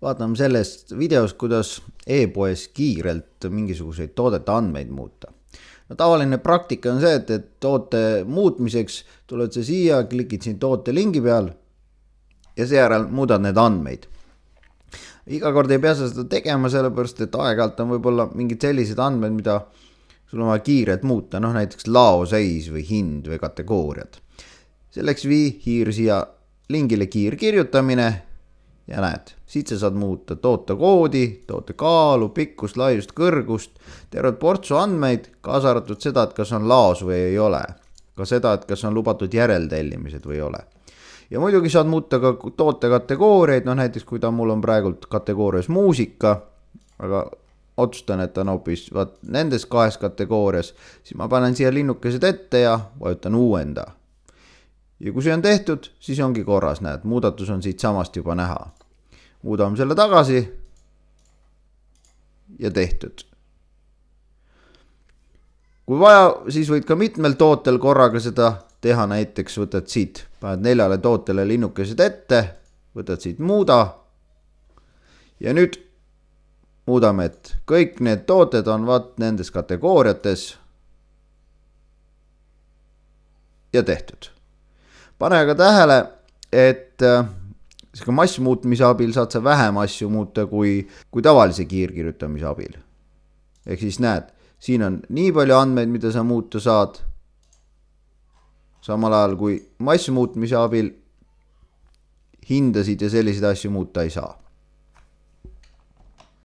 vaatame sellest videos, kuidas e-poes kiirelt mingisuguseid toodete andmeid muuta. No, tavaline praktika on see, et toote muutmiseks tuled sa siia, klikid siin toote lingi peal ja seejärel muudad need andmeid. Iga kord ei pea sa seda tegema, sellepärast et aeg-ajalt on võib-olla mingid sellised andmed, mida sul on vaja kiirelt muuta, näiteks laoseis või hind või kategooriad. Selleks vii hiir siia lingile kiirkirjutamine ja näed, siit sa saad muuta toote koodi, toote kaalu, pikkust, laiust, kõrgust, tervet portsu andmeid, kaasa arvatud seda, et kas on laos või ei ole. Ka seda, et kas on lubatud järeltellimised või ei ole. Ja muidugi saad muuta ka toote kategooriaid, näiteks kui ta mul on praegult kategoorias muusika, aga otsustan, et on hoopis nendes kahes kategoorias, siis ma panen siia linnukesed ette ja vajutan uuenda. Ja kui see on tehtud, siis ongi korras, näed, muudatus on siit samast juba näha. Muudame selle tagasi ja tehtud. Kui vaja, siis võid ka mitmel tootel korraga seda teha, näiteks võtad siit, paned 4 tootele linnukesed ette, võtad siit muuda ja nüüd muudame, et kõik need tooted on nendes kategooriates ja tehtud. Pane aga tähele, et massmuutmise abil saad sa vähem asju muuta kui tavalise kiirkirjutamise abil. Ehk siis näed, siin on nii palju andmeid, mida sa muuta saad, samal ajal kui massmuutmise abil hindasid ja selliseid asju muuta ei saa.